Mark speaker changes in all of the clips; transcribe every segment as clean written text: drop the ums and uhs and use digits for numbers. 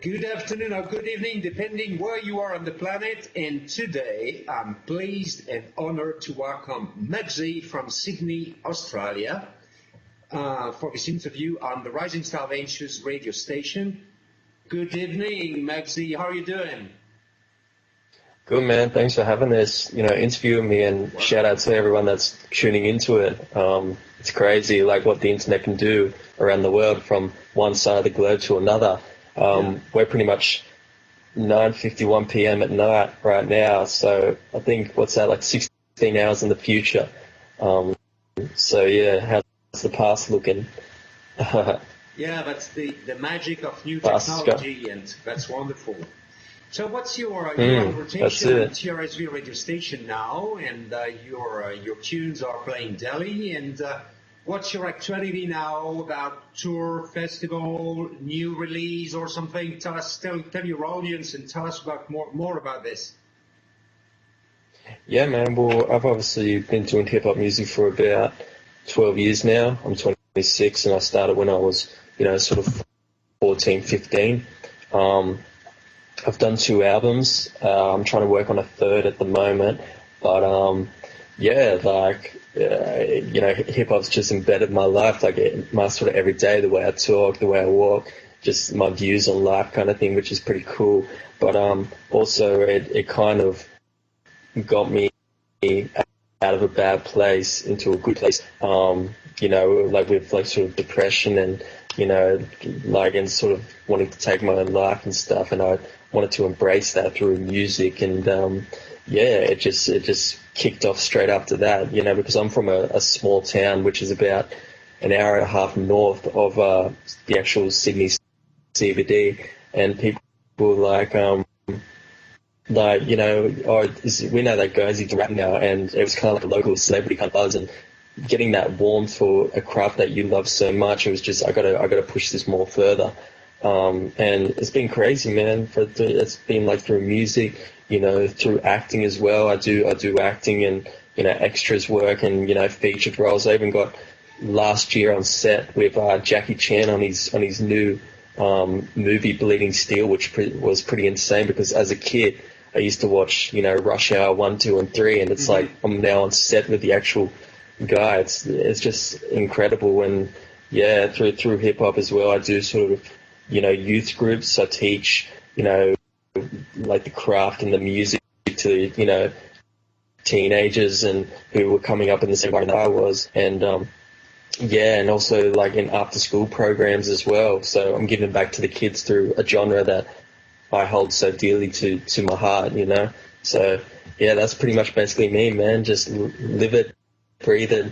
Speaker 1: Good afternoon or good evening, depending where you are on the planet. And today, I'm pleased and honored to welcome Mugzy from Sydney, Australia, for this interview on the Rising Star Ventures radio station. Good evening, Mugzy. How are you doing?
Speaker 2: Good, man. Thanks for having this, interviewing me, and shout out to everyone that's tuning into it. It's crazy, like what the internet can do around the world from one side of the globe to another. We're pretty much 9:51 p.m. at night right now, so I think, what's that, like 16 hours in the future. So yeah, how's the past looking?
Speaker 1: Yeah, that's the magic of new technology, and that's wonderful. So what's your rotation on TRSV radio station now, and your tunes are playing daily, and what's your actuality now about tour, festival, new release or something? Tell your audience and tell us about more about this.
Speaker 2: Yeah, man. Well, I've obviously been doing hip hop music for about 12 years now. I'm 26, and I started when I was, sort of 14, 15. I've done 2 albums. I'm trying to work on a third at the moment, but hip hop's just embedded in my life, like my sort of every day, the way I talk, the way I walk, just my views on life kind of thing, which is pretty cool. But also it kind of got me out of a bad place into a good place, like with like sort of depression and, and sort of wanting to take my own life and stuff. And I wanted to embrace that through music, and it just kicked off straight after that, because I'm from a small town which is about an hour and a half north of the actual Sydney CBD, and people were we know that guy's into rap now, and it was kind of like a local celebrity kind of buzz, and getting that warmth for a craft that you love so much, it was just I gotta push this more further. And it's been crazy, man. It's been like through music, through acting as well. I do acting and extras work and featured roles. I even got last year on set with Jackie Chan on his new movie Bleeding Steel, which was pretty insane, because as a kid I used to watch Rush Hour 1, 2, and 3, and it's like I'm now on set with the actual guy. It's just incredible. And through hip hop as well, I do sort of youth groups. I teach like the craft and the music to teenagers and who were coming up in the same environment that I was, and and also like in after school programs as well. So I'm giving back to the kids through a genre that I hold so dearly to my heart, So yeah, that's pretty much basically me, man. Just live it, breathe it,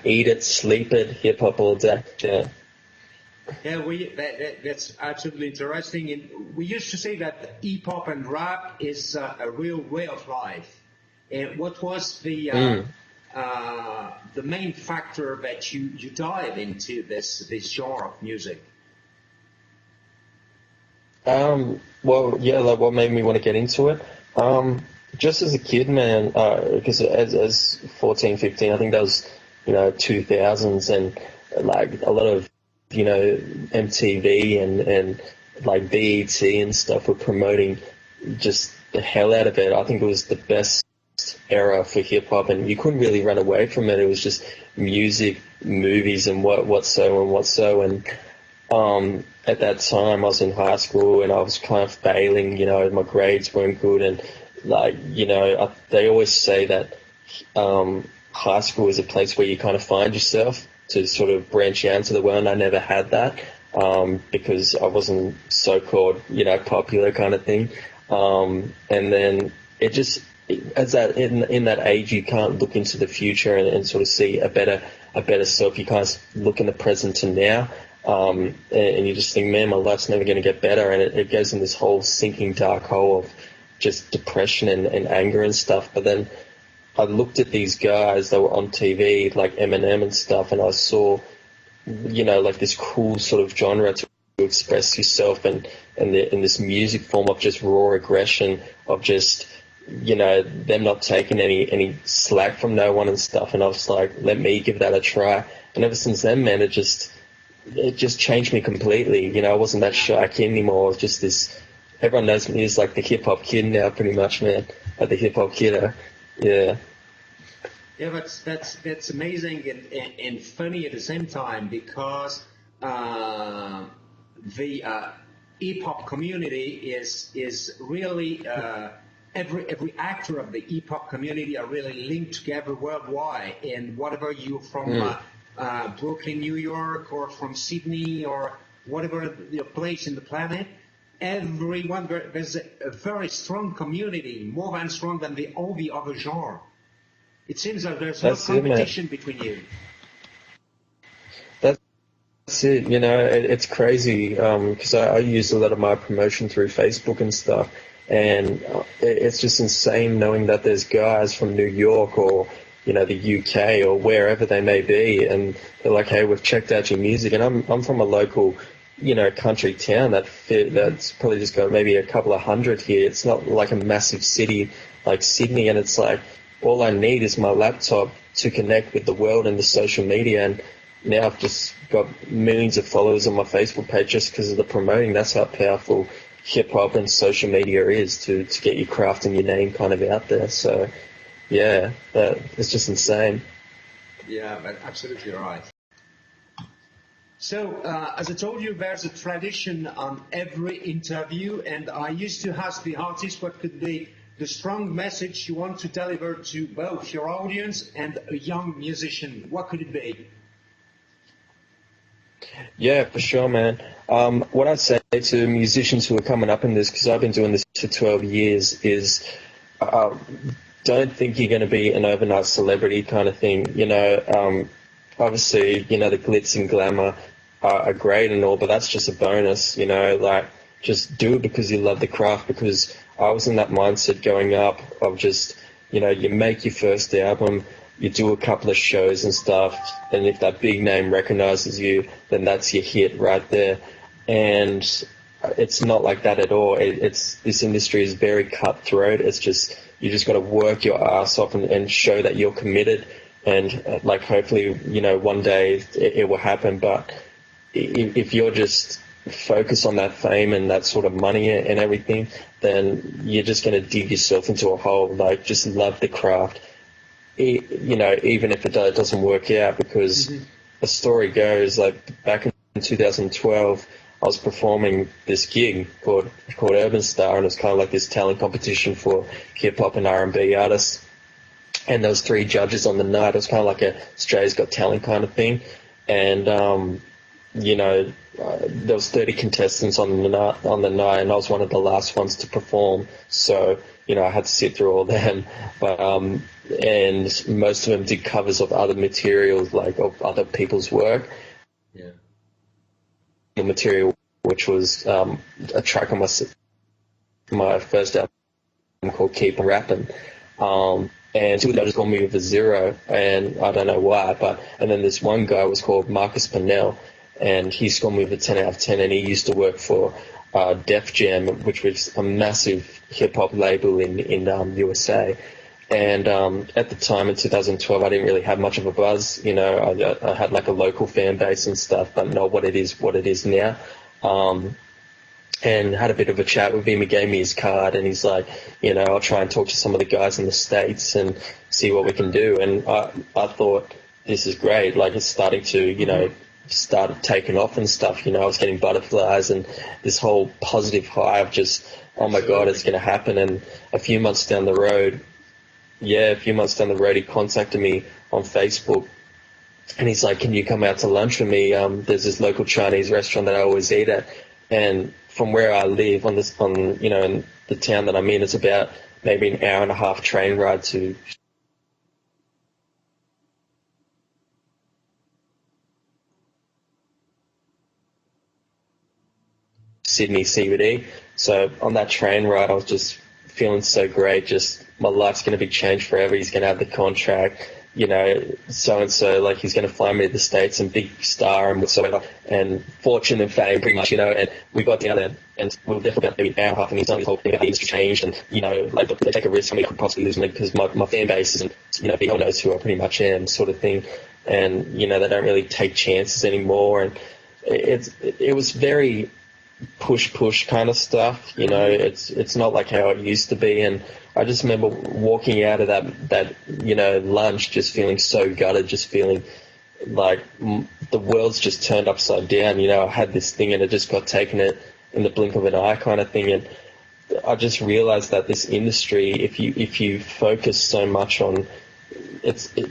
Speaker 2: eat it, sleep it, hip hop all day.
Speaker 1: Yeah, that's absolutely interesting. And we used to say that hip hop and rap is a real way of life. And what was the main factor that you dive into this genre of music?
Speaker 2: Like what made me want to get into it? Just as a kid, man, because as 14, 15, I think that was 2000s, and like a lot of MTV and like BET and stuff were promoting just the hell out of it. I think it was the best era for hip hop, and you couldn't really run away from it. It was just music, movies, and what so. And at that time I was in high school and I was kind of failing. My grades weren't good, and they always say that high school is a place where you kind of find yourself to sort of branch out into the world. And I never had that because I wasn't so-called, popular kind of thing. And then it just, as that in that age, you can't look into the future and sort of see a better self. You can't look in the present to now, and you just think, man, my life's never going to get better. And it goes in this whole sinking dark hole of just depression and anger and stuff. But then I looked at these guys that were on TV, like Eminem and stuff, and I saw, like this cool sort of genre to express yourself, and in this music form of just raw aggression, of just, them not taking any slack from no one and stuff. And I was like, let me give that a try. And ever since then, man, it just changed me completely. You know, I wasn't that shy kid anymore. I was just this. Everyone knows me as like the hip hop kid now, pretty much, man. Like the hip hop kiddo. Yeah.
Speaker 1: Yeah, that's amazing and funny at the same time, because the hip hop community is really every actor of the hip hop community are really linked together worldwide. And whatever you're from Brooklyn, New York, or from Sydney, or whatever your place in the planet, everyone, there's a very strong community, more than strong than all the other genre. It seems like there's no competition between you.
Speaker 2: That's it. You know, it's crazy because I use a lot of my promotion through Facebook and stuff, and it's just insane knowing that there's guys from New York or, you know, the UK or wherever they may be, and they're like, hey, we've checked out your music. And I'm from a local, you know, country town that's probably just got maybe a couple of hundred here. It's not like a massive city like Sydney, and it's like, all I need is my laptop to connect with the world and the social media, and now I've just got millions of followers on my Facebook page just because of the promoting. That's how powerful hip-hop and social media is to get your craft and your name kind of out there. So, yeah, it's just insane.
Speaker 1: Yeah, but absolutely right. So, as I told you, there's a tradition on every interview, and I used to ask the artist what could be the strong message you want to deliver to both your audience and a young musician. What could it be?
Speaker 2: Yeah, for sure, man. What I'd say to musicians who are coming up in this, because I've been doing this for 12 years, is don't think you're going to be an overnight celebrity kind of thing. You know, obviously, you know, the glitz and glamour are great and all, but that's just a bonus, you know, like, just do it because you love the craft, because I was in that mindset going up of just, you know, you make your first album, you do a couple of shows and stuff, and if that big name recognizes you, then that's your hit right there. And it's not like that at all. This industry is very cutthroat. It's just, you just got to work your ass off and show that you're committed, and like, hopefully, you know, one day it will happen. But if you're just focus on that fame and that sort of money and everything, then you're just going to dig yourself into a hole. Like, just love the craft, you know, even if it doesn't work out, because the story goes, like, back in 2012, I was performing this gig called Urban Star, and it was kind of like this talent competition for hip-hop and R&B artists, and there was 3 judges on the night. It was kind of like a Australia's Got Talent kind of thing, and you know, there was 30 contestants on the night, and I was one of the last ones to perform. So, you know, I had to sit through all them. But and most of them did covers of other materials, like of other people's work.
Speaker 1: Yeah.
Speaker 2: The material, which was a track on my first album called Keep on Rapping. And 2 judges called me with a 0, and I don't know why. And then this one guy was called Marcus Pennell, and he scored me with a 10 out of 10, and he used to work for Def Jam, which was a massive hip-hop label in USA. And at the time, in 2012, I didn't really have much of a buzz. You know, I had like a local fan base and stuff, but not what it is now. And had a bit of a chat with him. He gave me his card, and he's like, you know, I'll try and talk to some of the guys in the States and see what we can do. And I thought, this is great. Like, it's starting to, you know, started taking off and stuff. You know, I was getting butterflies and this whole positive high of just, oh my God, it's going to happen. And a few months down the road, he contacted me on Facebook, and he's like, can you come out to lunch with me? There's this local Chinese restaurant that I always eat at, and from where I live in the town that I'm in, it's about maybe an hour and a half train ride to Sydney CBD. So on that train ride, I was just feeling so great. Just, my life's going to be changed forever. He's going to have the contract, you know, so-and-so, like, he's going to fly me to the States, and big star and whatsoever, and fortune and fame, pretty much, you know. And we got down there, and we were there for about maybe an hour and a half, and he's done this whole thing about the industry changed, and, you know, like, they take a risk, somebody could possibly lose me, because my fan base isn't, you know, knows who I pretty much am, sort of thing. And, you know, they don't really take chances anymore. And it was very push kind of stuff, you know. It's not like how it used to be, and I just remember walking out of that you know, lunch just feeling so gutted, just feeling like the world's just turned upside down. You know, I had this thing and it just got taken it in the blink of an eye kind of thing, and I just realized that this industry, if you focus so much on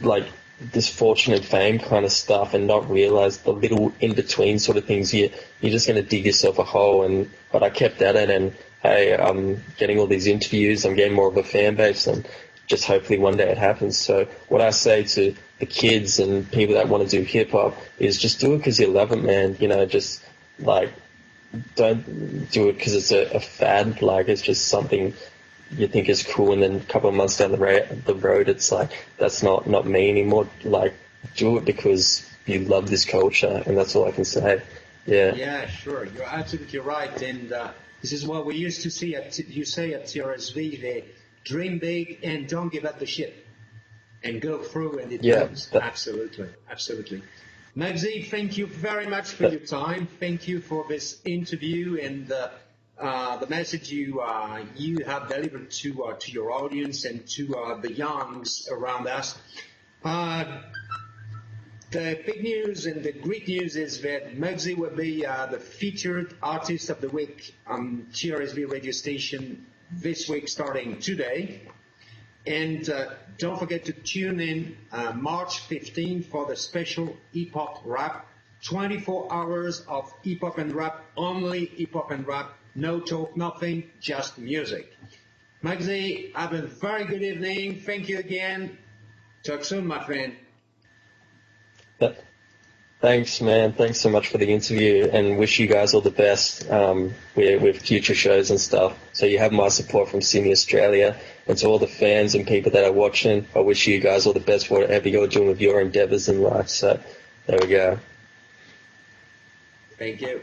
Speaker 2: like this fortune and fame kind of stuff and not realize the little in between sort of things, you're just going to dig yourself a hole. But I kept at it, and hey, I'm getting all these interviews, I'm getting more of a fan base, and just hopefully one day it happens. So what I say to the kids and people that want to do hip hop is just do it because you love it, man. You know, just like, don't do it because it's a fad, like it's just something you think is cool, and then a couple of months down the road it's like, that's not me anymore. Like, do it because you love this culture, and that's all I can say.
Speaker 1: Yeah, sure, you're absolutely right. And this is what we used to see you say at TRSV, they dream big and don't give up the shit and go through, and it comes. Absolutely. Mugzy, thank you very much for your time. Thank you for this interview and the message you have delivered to your audience and to the youngs around us. The big news and the great news is that Mugzy will be the featured artist of the week on TRSV radio station this week, starting today. And don't forget to tune in March 15th for the special Hip Hop Rap. 24 hours of hip hop and rap, only hip hop and rap, no talk, nothing, just music. Mugzy, have a very good evening. Thank you again. Talk soon, my friend.
Speaker 2: Thanks, man. Thanks so much for the interview, and wish you guys all the best with future shows and stuff. So you have my support from Sydney, Australia, and to all the fans and people that are watching, I wish you guys all the best for whatever you're doing with your endeavors in life. So there we go.
Speaker 1: Thank you.